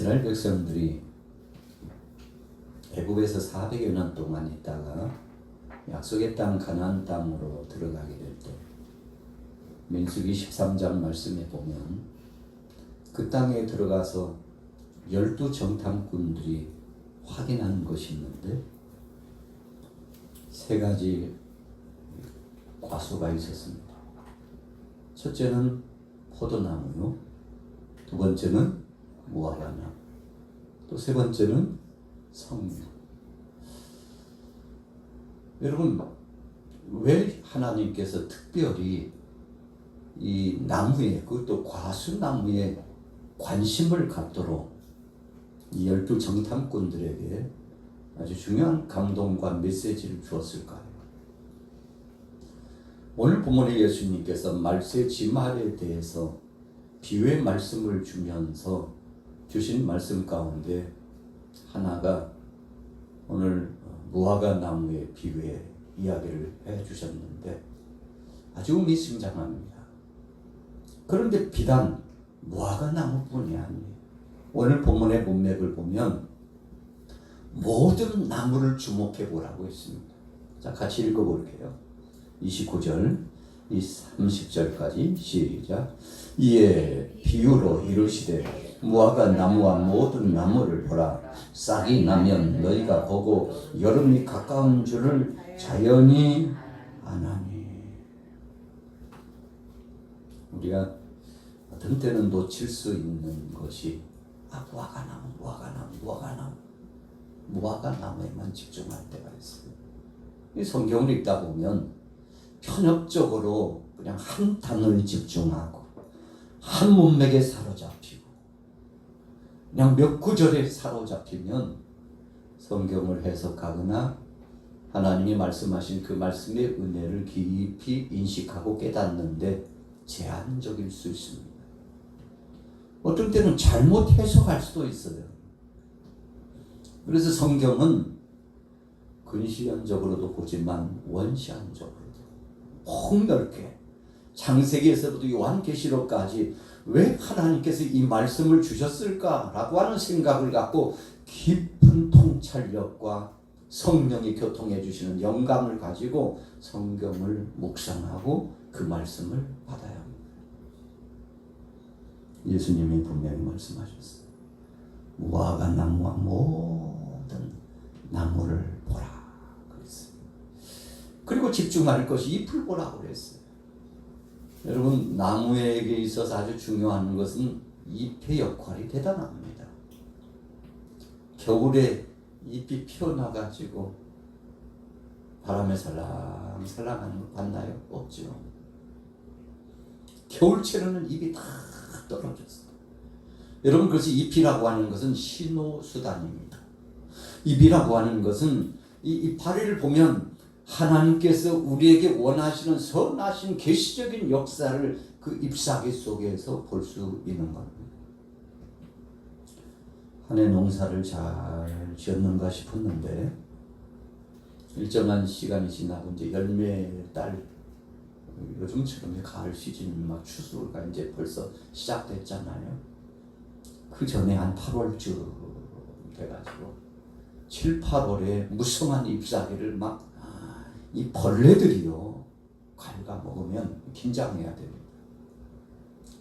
이스라엘 백성들이 애굽에서 400여 년 동안 있다가 약속의 땅 가나안 땅으로 들어가게 될 때 민수기 13장 말씀에 보면 그 땅에 들어가서 12정탐꾼들이 확인한 것이 있는데 세 가지 과수가 있었습니다. 첫째는 포도나무요, 두 번째는 무화과나무, 또 세 번째는 성령. 여러분, 왜 하나님께서 특별히 이 나무에, 그것도 과수나무에 관심을 갖도록 이 12정탐꾼들에게 아주 중요한 감동과 메시지를 주었을까요? 오늘 본문에 예수님께서 말세지말에 대해서 비유의 말씀을 주면서 주신 말씀 가운데 하나가 오늘 무화과 나무의 비유의 이야기를 해주셨는데 아주 미심장합니다. 그런데 비단 무화과 나무뿐이 아니에요. 오늘 본문의 문맥을 보면 모든 나무를 주목해 보라고 했습니다. 자, 같이 읽어볼게요. 29절, 30절까지 시작. 이에 비유로 이르시되 무화과 나무와 모든 나무를 보라. 싹이 나면 너희가 보고 여름이 가까운 줄을 자연히 아나니. 우리가 어떤 때는 놓칠 수 있는 것이 무화과나무에만 집중할 때가 있어요. 이 성경을 읽다 보면 편협적으로 그냥 한 단어에 집중하고 한 문맥에 사로잡히고 그냥 몇 구절에 사로잡히면 성경을 해석하거나 하나님이 말씀하신 그 말씀의 은혜를 깊이 인식하고 깨닫는데 제한적일 수 있습니다. 어떤 때는 잘못 해석할 수도 있어요. 그래서 성경은 근시안적으로도 보지만 원시안적으로도 폭넓게 창세기에서부터 요한계시록까지 왜 하나님께서 이 말씀을 주셨을까라고 하는 생각을 갖고 깊은 통찰력과 성령이 교통해 주시는 영감을 가지고 성경을 묵상하고 그 말씀을 받아야 합니다. 예수님이 분명히 말씀하셨어요. 무화과 나무와 모든 나무를 보라 그랬어요. 그리고 집중할 것이 잎을 보라고 그랬어요. 여러분, 나무에게 있어서 아주 중요한 것은 잎의 역할이 대단합니다. 겨울에 잎이 피어나가지고 바람에 살랑살랑하는 거 봤나요? 없죠. 겨울철에는 잎이 다 떨어졌어요. 여러분, 그래서 잎이라고 하는 것은 신호수단입니다. 잎이라고 하는 것은 이 파리를 보면 하나님께서 우리에게 원하시는 선하신 계시적인 역사를 그 잎사귀 속에서 볼 수 있는 겁니다. 한 해 농사를 잘 지었는가 싶었는데 일정한 시간이 지나고 이제 열매 딸, 요즘처럼 가을 시즌 막 추수가 이제 벌써 시작됐잖아요. 그 전에 한 8월쯤 돼가지고 7, 8월에 무성한 잎사귀를 막 이 벌레들이요 갉아먹으면 긴장해야 됩니다.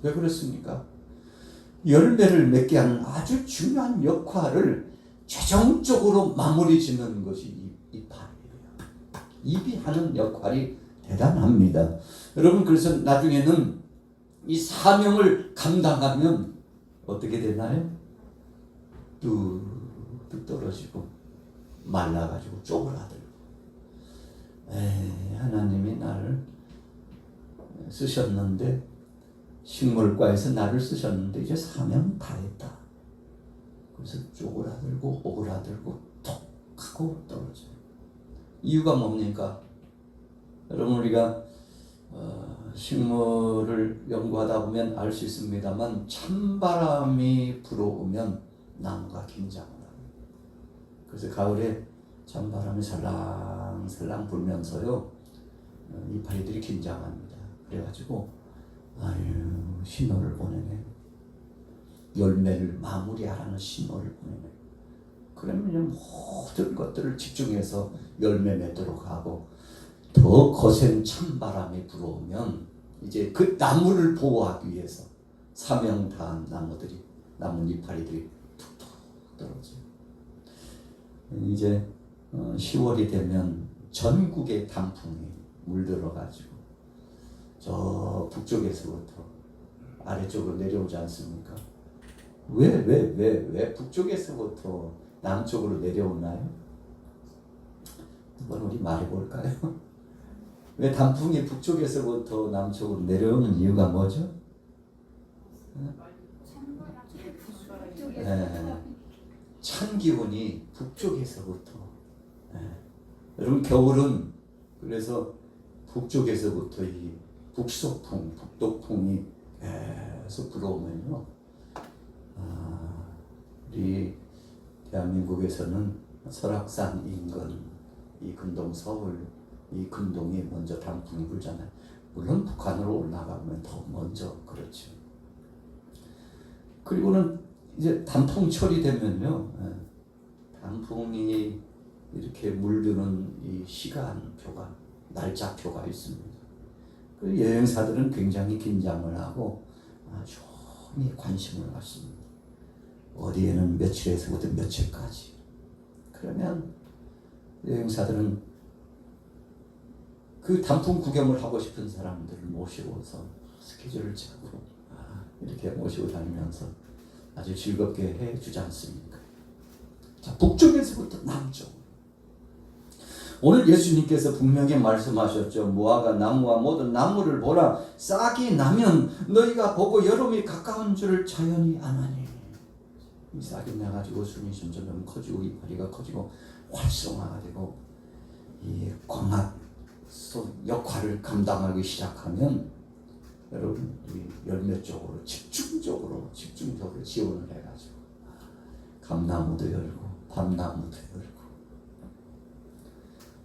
왜 그렇습니까? 열매를 맺게 하는 아주 중요한 역할을 최종적으로 마무리 짓는 것이 잎이에요. 잎이 하는 역할이 대단합니다. 여러분, 그래서 나중에는 이 사명을 감당하면 어떻게 되나요? 뚝뚝 떨어지고 말라가지고 쪼그라들고. 하나님이 나를 쓰셨는데, 식물과에서 나를 쓰셨는데 이제 사명 다 했다. 그래서 쪼그라들고 오그라들고 톡 하고 떨어져요. 이유가 뭡니까? 여러분, 우리가 식물을 연구하다 보면 알 수 있습니다만 찬바람이 불어오면 나무가 긴장을 합니다. 그래서 가을에 찬바람이 살랑살랑 불면서요 이파리들이 긴장합니다. 그래가지고 신호를 보내네. 열매를 마무리하라는 신호를 보내요. 그러면 모든 것들을 집중해서 열매 맺도록 하고, 더 거센 찬바람이 불어오면 이제 그 나무를 보호하기 위해서 사명 다한 나무들이, 나무 이파리들이 툭툭 떨어져요. 이제 10월이 되면 전국의 단풍이 물들어가지고 저 북쪽에서부터 아래쪽으로 내려오지 않습니까? 왜 북쪽에서부터 남쪽으로 내려오나요? 한번 우리 말해볼까요? 왜 단풍이 북쪽에서부터 남쪽으로 내려오는 이유가 뭐죠? 네. 찬 기운이 북쪽에서부터. 네. 여러분 겨울은 그래서 북쪽에서부터 이 북서풍, 북동풍이 계속 불어오면요. 우리 대한민국에서는 설악산 인근, 이 근동 서울, 이 근동이 먼저 단풍이 불잖아요. 물론 북한으로 올라가면 더 먼저 그렇죠. 그리고는 이제 단풍철이 되면요, 단풍이 이렇게 물드는 이 시간표가, 날짜표가 있습니다. 그 여행사들은 굉장히 긴장을 하고 조용히 관심을 갖습니다. 어디에는 며칠에서부터 며칠까지. 그러면 여행사들은 그 단풍 구경을 하고 싶은 사람들을 모시고서 스케줄을 짜고 이렇게 모시고 다니면서 아주 즐겁게 해주지 않습니까? 자, 북쪽에서부터 남쪽. 오늘 예수님께서 분명히 말씀하셨죠. 무화과 나무와 모든 나무를 보라. 싹이 나면 너희가 보고 여름이 가까운 줄을 자연히 아나니. 이 싹이 나가지고 순이 점점 커지고 이파리가 커지고 활성화가 되고 이 광합 역할을 감당하기 시작하면 여러분 이 열매 쪽으로 집중적으로 지원을 해가지고 감나무도 열고 밤나무도 열고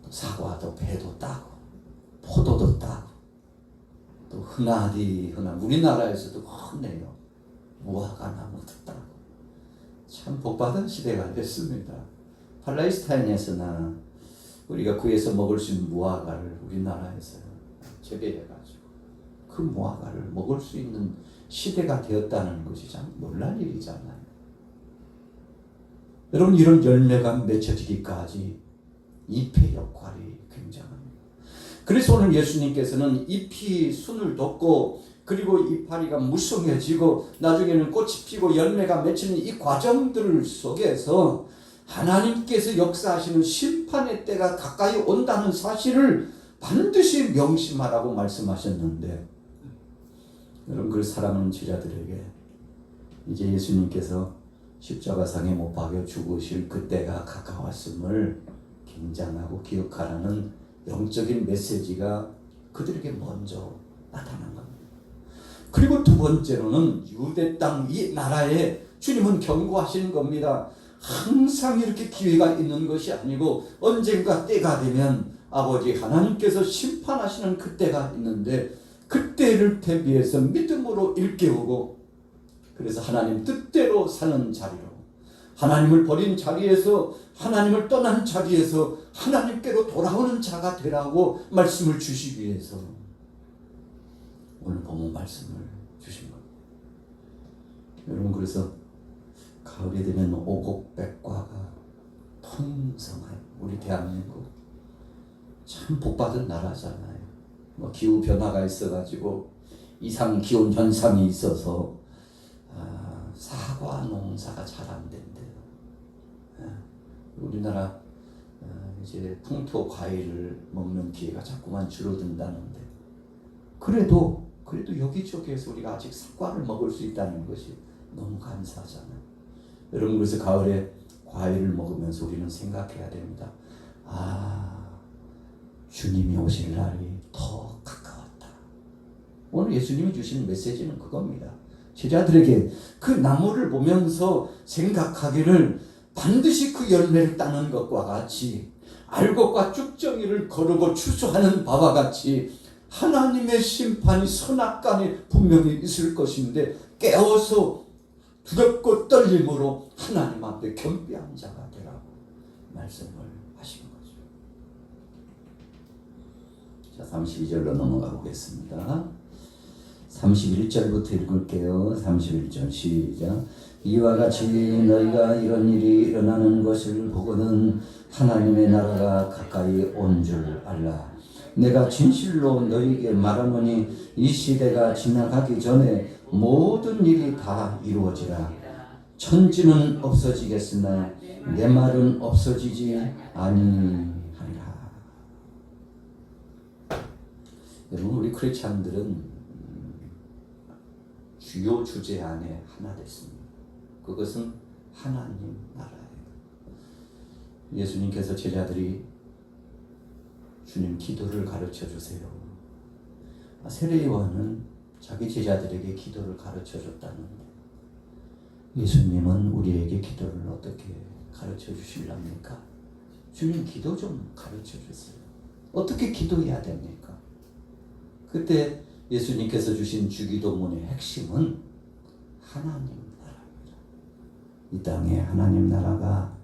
또 사과도 배도 따고 포도도 따고 또 흔하디 흔한 우리나라에서도 흔해요. 무화과 나무도 따고 참 복받은 시대가 됐습니다. 팔레스타인에서나 우리가 구해서 먹을 수 있는 무화과를 우리나라에서 재배해가지고 그 무화과를 먹을 수 있는 시대가 되었다는 것이 참 놀랄 일이잖아요. 여러분 이런 열매가 맺혀지기까지 잎의 역할이 굉장합니다. 그래서 오늘 예수님께서는 잎이 순을 돋고 그리고 이파리가 무성해지고 나중에는 꽃이 피고 열매가 맺히는 이 과정들 속에서 하나님께서 역사하시는 심판의 때가 가까이 온다는 사실을 반드시 명심하라고 말씀하셨는데 여러분 그 사랑하는 제자들에게 이제 예수님께서 십자가상에 못 박여 죽으실 그때가 가까웠음을 긴장하고 기억하라는 영적인 메시지가 그들에게 먼저 나타난 겁니다. 그리고 두 번째로는 유대 땅 이 나라에 주님은 경고하시는 겁니다. 항상 이렇게 기회가 있는 것이 아니고 언젠가 때가 되면 아버지 하나님께서 심판하시는 그때가 있는데 그때를 대비해서 믿음으로 일깨우고 그래서 하나님 뜻대로 사는 자리로 하나님을 버린 자리에서 하나님을 떠난 자리에서 하나님께로 돌아오는 자가 되라고 말씀을 주시기 위해서 오늘 본문 말씀을 주신 겁니다. 여러분 그래서 가을이 되면 오곡백과가 풍성한 우리 대한민국 참 복받은 나라잖아요. 뭐 기후 변화가 있어가지고 이상 기온 현상이 있어서 사과 농사가 잘 안 된대요. 우리나라 이제 풍토 과일을 먹는 기회가 자꾸만 줄어든다는데 그래도 여기저기에서 우리가 아직 사과를 먹을 수 있다는 것이 너무 감사하잖아요. 여러분 그래서 가을에 과일을 먹으면서 우리는 생각해야 됩니다. 주님이 오실 날이 더 가까웠다. 오늘 예수님이 주시는 메시지는 그겁니다. 제자들에게 그 나무를 보면서 생각하기를 반드시 그 열매를 따는 것과 같이 알곡과 쭉정이를 거르고 추수하는 바와 같이 하나님의 심판이 선악간에 분명히 있을 것인데 깨어서 두렵고 떨림으로 하나님 앞에 겸비한 자가 되라고 말씀을 하신 거죠. 자, 32절로 넘어가 보겠습니다. 31절부터 읽을게요. 31절 시작. 이와 같이 너희가 이런 일이 일어나는 것을 보고는 하나님의 나라가 가까이 온 줄 알라. 내가 진실로 너희에게 말하노니 이 시대가 지나가기 전에 모든 일이 다 이루어지라. 천지는 없어지겠으나 내 말은 없어지지 아니하리라. 여러분, 우리 크리스찬들은 주요 주제 안에 하나 됐습니다. 그것은 하나님 나라예요. 예수님께서 제자들이 주님 기도를 가르쳐 주세요. 세례 요한은 자기 제자들에게 기도를 가르쳐 줬다는데 예수님은 우리에게 기도를 어떻게 가르쳐 주실랍니까? 주님 기도 좀 가르쳐 주세요. 어떻게 기도해야 됩니까? 그때 예수님께서 주신 주기도문의 핵심은 하나님 나라입니다. 이 땅에 하나님 나라가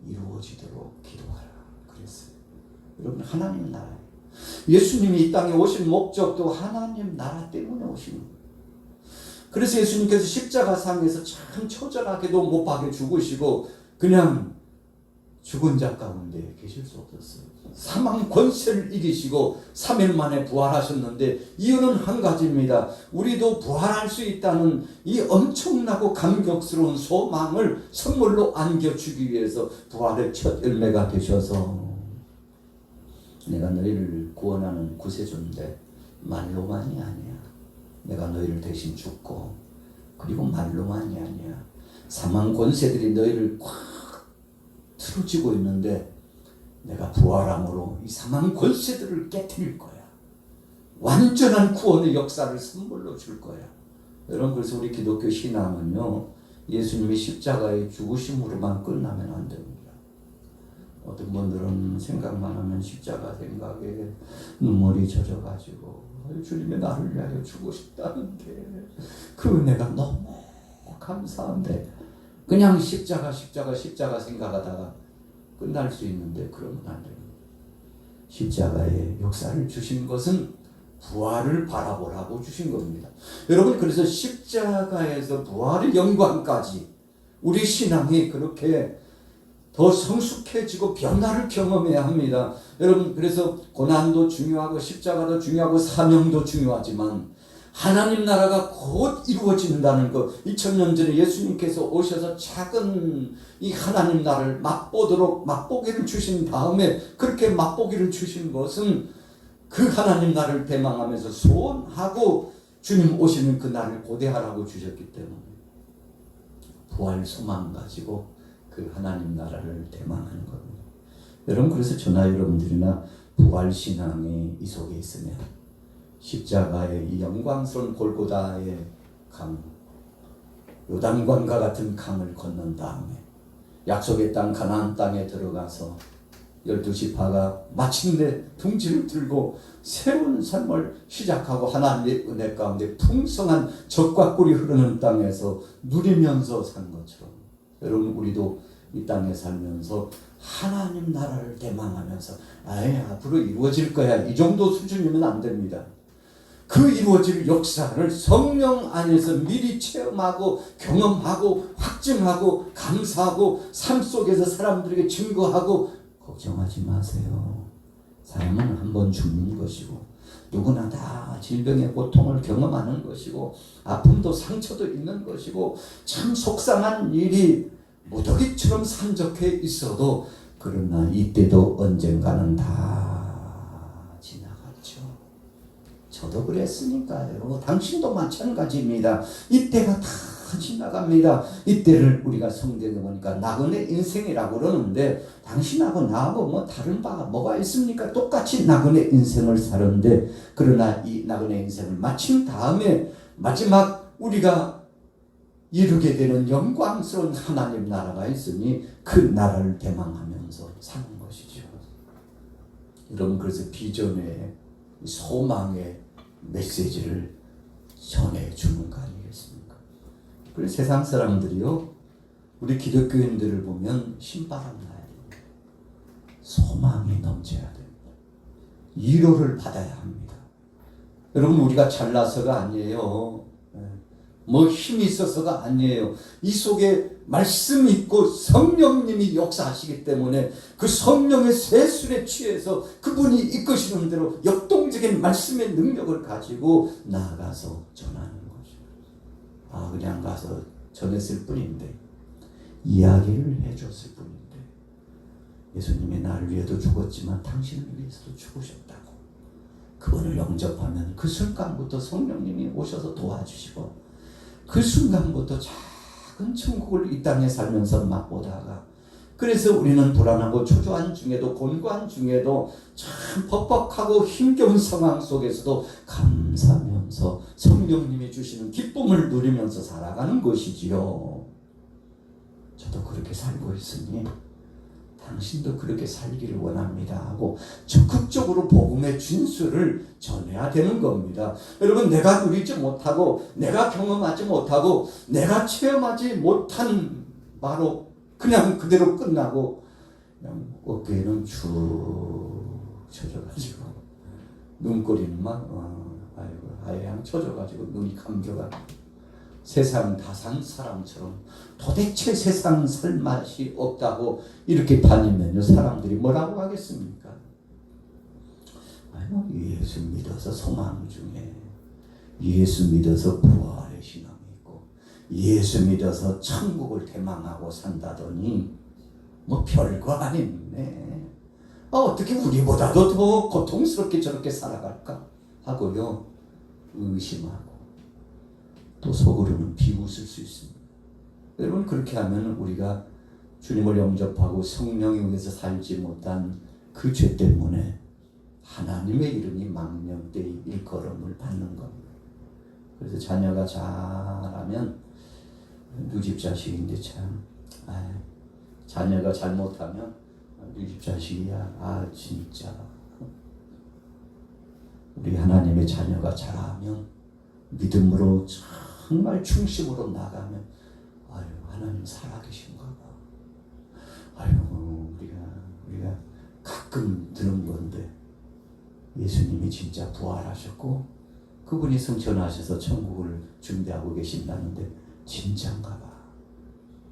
이루어지도록 기도하라 그랬어요. 여러분, 하나님 나라예요. 예수님이 이 땅에 오신 목적도 하나님 나라 때문에 오신 거예요. 그래서 예수님께서 십자가상에서 참 처절하게도 못 박혀 죽으시고 그냥 죽은 자 가운데 계실 수 없었어요. 사망 권세를 이기시고 3일 만에 부활하셨는데 이유는 한 가지입니다. 우리도 부활할 수 있다는 이 엄청나고 감격스러운 소망을 선물로 안겨주기 위해서 부활의 첫 열매가 되셔서 내가 너희를 구원하는 구세주인데 말로만이 아니야. 내가 너희를 대신 죽고 그리고 말로만이 아니야. 사망 권세들이 너희를 꽉 틀어지고 있는데 내가 부활함으로 이 사망 권세들을 깨트릴 거야. 완전한 구원의 역사를 선물로 줄 거야. 여러분, 그래서 우리 기독교 신앙은요, 예수님이 십자가의 죽으심으로만 끝나면 안 됩니다. 어떤 분들은 생각만 하면 십자가 생각에 눈물이 젖어가지고 주님이 나를 위하여 죽으셨다는데 그 은혜가 너무 감사한데 그냥 십자가 생각하다가 끝날 수 있는데 그러면 안 됩니다. 십자가의 역사를 주신 것은 부활을 바라보라고 주신 겁니다. 여러분, 그래서 십자가에서 부활의 영광까지 우리 신앙이 그렇게 더 성숙해지고 변화를 경험해야 합니다. 여러분, 그래서 고난도 중요하고 십자가도 중요하고 사명도 중요하지만 하나님 나라가 곧 이루어진다는 것, 2000년 전에 예수님께서 오셔서 작은 이 하나님 나라를 맛보기를 주신 다음에 그렇게 맛보기를 주신 것은 그 하나님 나라를 대망하면서 소원하고 주님 오시는 그 날을 고대하라고 주셨기 때문에 부활 소망 가지고 그 하나님 나라를 대망하는 겁니다. 여러분, 그래서 저나 여러분들이나 부활 신앙이 이 속에 있으면 십자가의 이 영광스러운 골고다의 강, 요단강과 같은 강을 건넌 다음에 약속의 땅 가나안 땅에 들어가서 12지파가 마침내 둥지를 들고 새로운 삶을 시작하고 하나님의 은혜 가운데 풍성한 젖과 꿀이 흐르는 땅에서 누리면서 산 것처럼 여러분, 우리도 이 땅에 살면서 하나님 나라를 대망하면서 앞으로 이루어질 거야, 이 정도 수준이면 안 됩니다. 그 이루어질 역사를 성령 안에서 미리 체험하고 경험하고 확증하고 감사하고 삶 속에서 사람들에게 증거하고 걱정하지 마세요. 사람은 한 번 죽는 것이고 누구나 다 질병의 고통을 경험하는 것이고 아픔도 상처도 있는 것이고 참 속상한 일이 무더기처럼 산적해 있어도 그러나 이때도 언젠가는 다 저도 그랬으니까요. 당신도 마찬가지입니다. 이때가 다 지나갑니다. 이때를 우리가 성경에 보니까 나그네 인생이라고 그러는데 당신하고 나하고 뭐 다른 바가 뭐가 있습니까? 똑같이 나그네 인생을 사는데 그러나 이 나그네 인생을 마친 다음에 마지막 우리가 이루게 되는 영광스러운 하나님 나라가 있으니 그 나라를 대망하면서 사는 것이죠. 여러분, 그래서 비전의 소망의 메시지를 전해주는 거 아니겠습니까? 그래서 세상 사람들이요, 우리 기독교인들을 보면 신바람 나야 됩니다. 소망이 넘쳐야 됩니다. 위로를 받아야 합니다. 여러분, 우리가 잘나서가 아니에요. 뭐 힘이 있어서가 아니에요. 이 속에 말씀이 있고 성령님이 역사하시기 때문에 그 성령의 세술에 취해서 그분이 이끄시는 대로 역동적인 말씀의 능력을 가지고 나아가서 전하는 거죠. 그냥 가서 전했을 뿐인데, 이야기를 해줬을 뿐인데, 예수님이 나를 위해도 죽었지만 당신을 위해서도 죽으셨다고. 그분을 영접하면 그 순간부터 성령님이 오셔서 도와주시고, 그 순간부터 작은 천국을 이 땅에 살면서 맛보다가, 그래서 우리는 불안하고 초조한 중에도, 곤고한 중에도, 참 벅벅하고 힘겨운 상황 속에서도 감사하면서 성령님이 주시는 기쁨을 누리면서 살아가는 것이지요. 저도 그렇게 살고 있으니 당신도 그렇게 살기를 원합니다 하고 적극적으로 복음의 진술을 전해야 되는 겁니다. 여러분, 내가 누리지 못하고, 내가 경험하지 못하고, 내가 체험하지 못한 바로 그냥 그대로 끝나고, 그냥 어깨에는 축 처져가지고, 눈꼬리는 막 하얀 처져가지고 눈이 감겨가지고, 세상 다 산 사람처럼 도대체 세상 살 맛이 없다고 이렇게 다니면요, 사람들이 뭐라고 하겠습니까? 예수 믿어서 소망 중에, 예수 믿어서 부활의 신앙이 있고, 예수 믿어서 천국을 대망하고 산다더니 뭐 별거 아니네. 어떻게 우리보다도 더 고통스럽게 저렇게 살아갈까 하고요, 의심하고 또 속으로는 비웃을 수 있습니다. 여러분, 그렇게 하면 우리가 주님을 영접하고 성령에 의해서 살지 못한 그 죄 때문에 하나님의 이름이 망령되이 일컬음을 받는 겁니다. 그래서 자녀가 잘하면 누집 자식인데 참, 자녀가 잘못하면 누집 자식이야. 진짜. 우리 하나님의 자녀가 잘하면, 믿음으로 정말 중심으로 나가면, 하나님 살아계신가 봐. 우리가 가끔 들은 건데, 예수님이 진짜 부활하셨고 그분이 승천하셔서 천국을 준비하고 계신다는데 진짜인가 봐.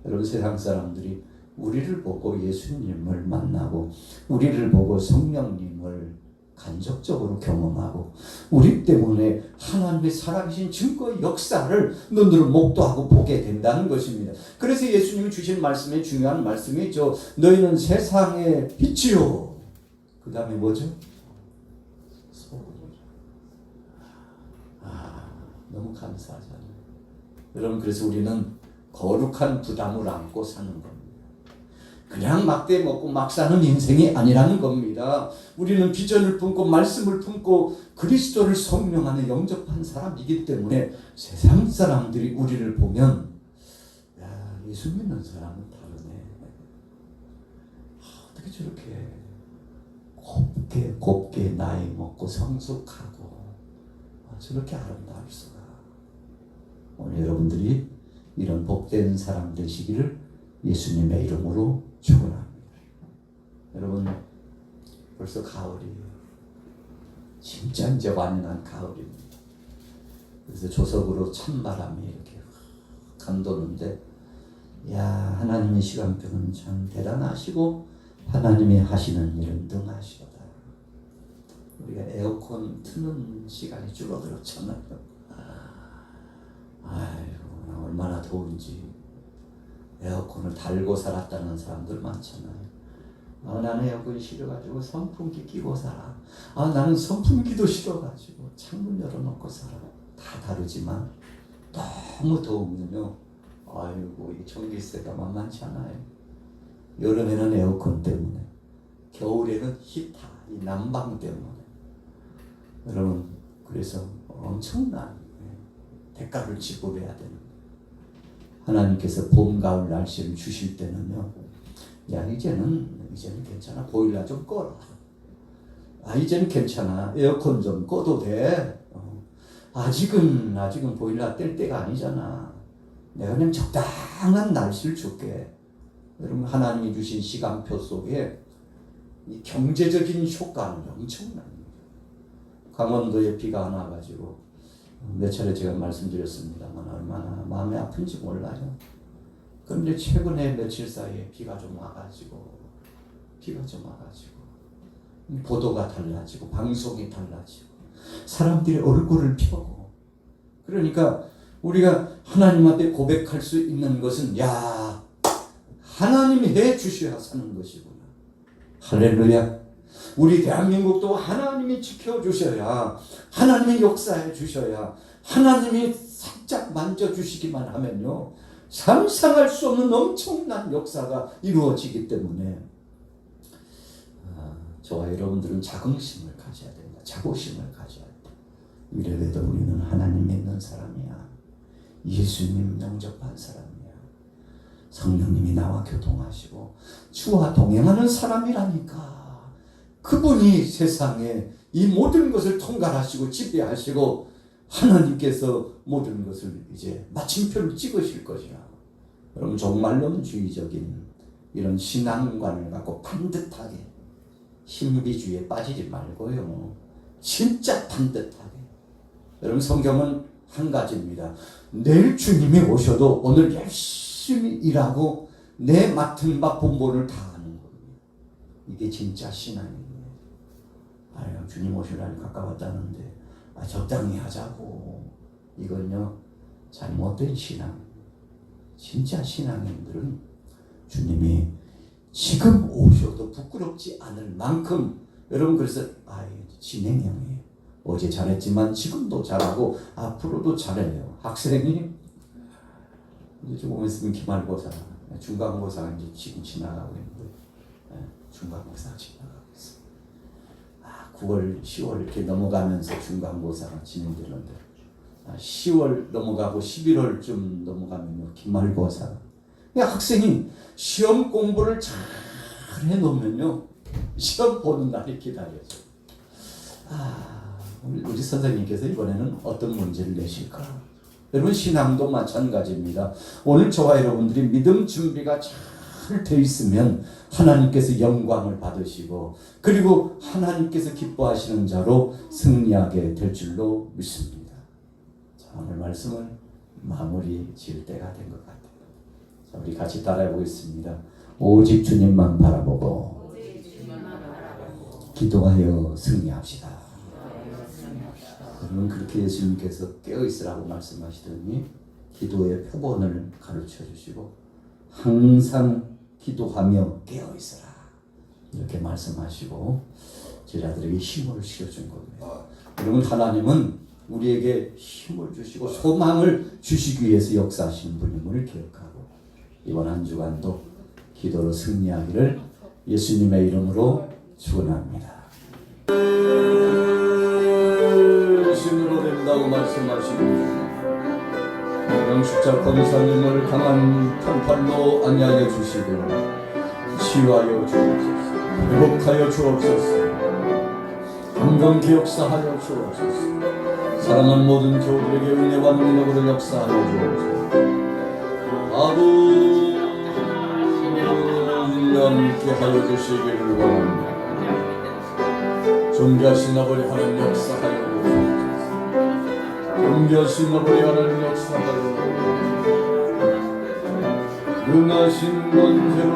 여러분, 세상 사람들이 우리를 보고 예수님을 만나고, 우리를 보고 성령님을 간접적으로 경험하고, 우리 때문에 하나님의 살아계신 증거의 역사를 눈으로 목도하고 보게 된다는 것입니다. 그래서 예수님이 주신 말씀의 중요한 말씀이죠. 너희는 세상의 빛이요. 그 다음에 뭐죠? 너무 감사하잖아요. 여러분, 그래서 우리는 거룩한 부담을 안고 사는 겁니다. 그냥 막대 먹고 막 사는 인생이 아니라는 겁니다. 우리는 비전을 품고 말씀을 품고 그리스도를 성령 안에 영접한 사람이기 때문에 세상 사람들이 우리를 보면, 야, 예수 믿는 사람은 다르네. 어떻게 저렇게 곱게 나이 먹고 성숙하고 저렇게 아름다울 수가. 오늘 여러분들이 이런 복된 사람 되시기를 예수님의 이름으로 축원합니다. 여러분, 벌써 가을이에요. 진짜 이제 완연한 가을입니다. 그래서 조석으로 찬바람이 이렇게 감도는데, 야, 하나님의 시간표는 참 대단하시고 하나님이 하시는 일은 능하시도다. 우리가 에어컨 트는 시간이 줄어들었잖아요. 아이고, 얼마나 더운지. 에어컨을 달고 살았다는 사람들 많잖아요. 나는 에어컨이 싫어가지고 선풍기 끼고 살아. 나는 선풍기도 싫어가지고 창문 열어놓고 살아. 다 다르지만 너무 더우면요, 아이고, 이 전기세가 만만치 않아요. 여름에는 에어컨 때문에, 겨울에는 히터, 이 난방 때문에. 여러분, 그래서 엄청난 대가를 지불해야 되는, 하나님께서 봄, 가을 날씨를 주실 때는요, 야, 이제는 괜찮아. 보일러 좀 꺼라. 이제는 괜찮아. 에어컨 좀 꺼도 돼. 아직은 보일러 뗄 때가 아니잖아. 내가 그냥 적당한 날씨를 줄게. 여러분, 하나님이 주신 시간표 속에 이 경제적인 효과는 엄청납니다. 강원도에 비가 안 와가지고 몇 차례 제가 말씀드렸습니다만 얼마나 마음이 아픈지 몰라요. 그런데 최근에 며칠 사이에 비가 좀 와가지고 보도가 달라지고 방송이 달라지고 사람들의 얼굴을 펴고, 그러니까 우리가 하나님 앞에 고백할 수 있는 것은 야, 하나님이 해 주셔야 사는 것이구나. 할렐루야. 우리 대한민국도 하나님이 지켜주셔야, 하나님이 역사해 주셔야, 하나님이 살짝 만져주시기만 하면요, 상상할 수 없는 엄청난 역사가 이루어지기 때문에 저와 여러분들은 자긍심을 가져야 됩니다. 자부심을 가져야 됩니다. 이래봬도 우리는 하나님 믿는 사람이야. 예수님 영접한 사람이야. 성령님이 나와 교통하시고 주와 동행하는 사람이라니까. 그분이 세상에 이 모든 것을 통갈하시고 지배하시고 하나님께서 모든 것을 이제 마침표를 찍으실 것이라. 여러분, 종말론주의적인 이런 신앙관을 갖고 반듯하게 신비주의에 빠지지 말고요. 진짜 반듯하게. 여러분, 성경은 한 가지입니다. 내일 주님이 오셔도 오늘 열심히 일하고 내 맡은 바 본분을 다 하는 겁니다. 이게 진짜 신앙이에요. 아유, 주님 오시라니 가까웠다는데 적당히 하자고. 이건요, 잘못된 신앙. 진짜 신앙인들은 주님이 지금 오셔도 부끄럽지 않을 만큼, 여러분, 그래서 진행형이에요. 어제 잘했지만 지금도 잘하고 앞으로도 잘해요. 학생이 이제 조금 있으면 기말고사, 중간고사가 이제 지금 지나가고 있는데, 중간고사가 지나가고 있어요. 9월, 10월 이렇게 넘어가면서 중간고사가 진행되는데, 10월 넘어가고 11월쯤 넘어가면 기말고사. 학생이 시험 공부를 잘 해놓으면요, 시험 보는 날이 기다려져. 우리 선생님께서 이번에는 어떤 문제를 내실까? 여러분, 신앙도 마찬가지입니다. 오늘 저와 여러분들이 믿음 준비가 잘 돼 있으면 하나님께서 영광을 받으시고, 그리고 하나님께서 기뻐하시는 자로 승리하게 될 줄로 믿습니다. 자, 오늘 말씀을 마무리 지을 때가 된 것 같아요. 자, 우리 같이 따라해 보겠습니다. 오직 주님만 바라보고 기도하여 승리합시다. 여러분, 그렇게 예수님께서 깨어있으라고 말씀하시더니 기도의 표본을 가르쳐 주시고 항상 기도하며 깨어있으라 이렇게 말씀하시고 제자들에게 힘을 실어준 겁니다. 여러분, 하나님은 우리에게 힘을 주시고 소망을 주시기 위해서 역사하시는 분임을 기억하고 이번 한 주간도 기도로 승리하기를 예수님의 이름으로 축원합니다. 신으로 된다고 말씀하시고 영숙자 권사님을 강한 편팔로 안위하여 주시고 치유하여 주옵소서. 회복하여 주옵소서. 건강케 역사하여 주옵소서. 사랑하는 모든 교우들에게 은혜와 능력으로 역사하여 주옵소서. 아버지 함께 하여 주시기를 원합니다. 존귀하신 아버지 하나님 역사하여 주옵소서. 존귀하신 아버지 하나님 역사하여 능하신 권세로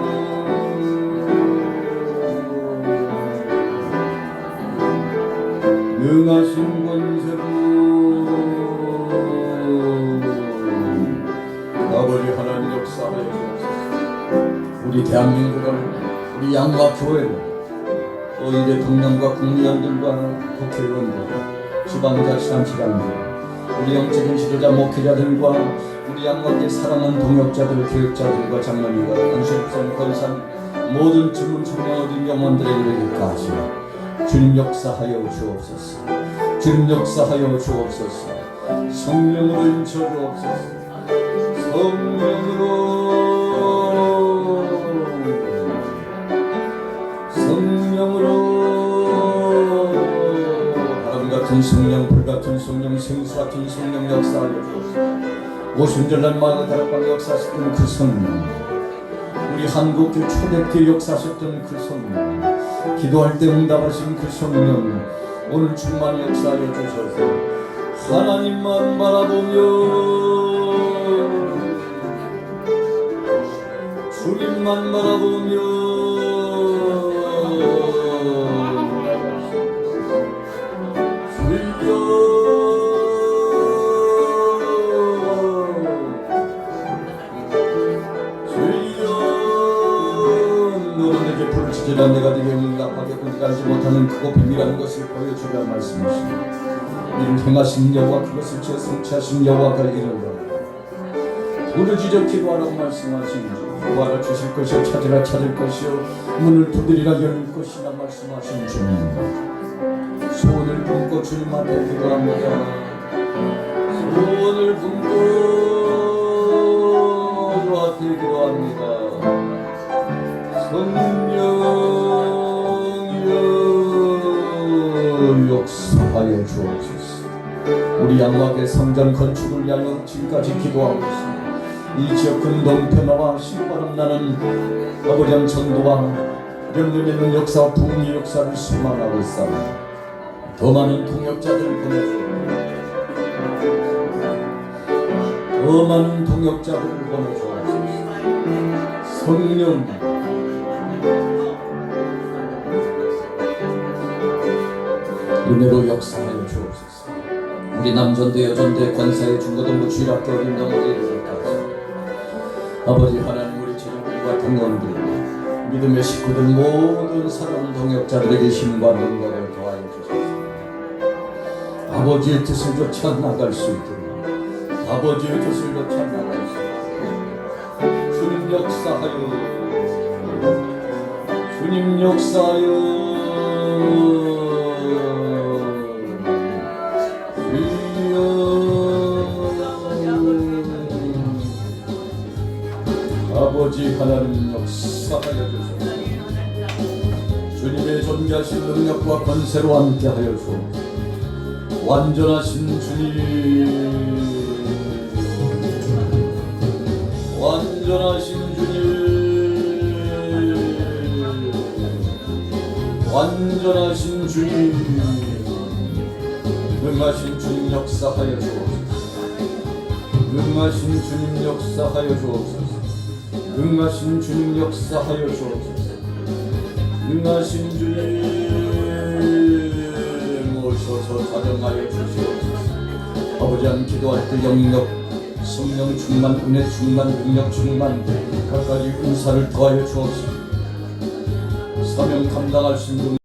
능하신 권세로 아버지 하나님 역사하여 주옵소서. 우리 대한민국을, 우리 양과 교회를, 또 이 대통령과 국회의원들과 국회의원들, 지방자치단체장들, 우리 영적인 지도자 목회자들과 우리 양광계 사랑하는 동역자들, 교육자들과 장로님과 안식선 권산 모든 주문 청년 어린 영혼들에게 이르기까지 주님 역사하여 주옵소서. 주님 역사하여 주옵소서. 성령으로 인쳐 주옵소서. 성령으로 바람 같은 성령, 불 같은 성령, 생수 같은 성령 역사하여 주옵소서. 오순절날 마가다락방에 역사하셨던 그 성령, 우리 한국교 초대교회 역사하셨던 그 성령, 기도할 때 응답하신 그 성령, 오늘 충만히 역사하여 주셔서 하나님만 바라보며 주님만 바라보며 주여 내가 네게 응답하게 군직하지 못하는 크고 비밀한 것을 보여주라 말씀하시니 이를 행하신 여호와 그것을 제 성취하신 여호와가 이르노라. 부르짖어 기도하라고 말씀하시니 구하라 주실 것이요 찾으라 찾을 것이요 문을 두드리라 열릴 것이라 말씀하신 주님, 소원을 품고 주님 앞에 기도합니다. 소원을 품고 주 앞에 기도합니다. 성령여 역사하여 주옵소서. 우리 양막의 성전 건축을 위하여 지금까지 기도하고 있습니다. 이 지역 근동편화와 신바람 나는 아버지의 전도와 열림 있는 역사와 부흥의 역사를 소망하고 있습니다. 더 많은 동역자들을 보내주옵소서. 더 많은 동역자들을 보내주옵소서. 성령 은혜로 역사하여 주옵소서. 우리 남전대 여전대 권사의 중고등부 주일학교 어린 덩어리를 따라서 아버지 하나님 우리 제자들과 동원들 믿음의 식구들 모든 사랑 동역자들에게 힘과 능력을 더하여 주소서. 아버지의 뜻을 쫓아 나갈 수 있도록 아버지의 뜻을 쫓아 나갈 수 있도록 주님 역사하여 주님 역사하여 아버지 하나님 역사하여 주소서. 주님의 존귀하신 능력과 권세로 함께하여 주옵소서. 완전하신 주님, 완전하신 주님, 완전하신 주님, 능하신 주님 역사하여 주옵소서. 능하신 주님 역사하여 주옵소서. 능하신 주님 역사하여 주옵소서. 능하신 주님 오셔서 사정하여 주시옵소서. 아버지 한 기도할 때 영역, 성령 충만, 은혜 충만, 능력 충만, 각가지 은사를 더하여 주옵소서. 사명 감당할 수 있는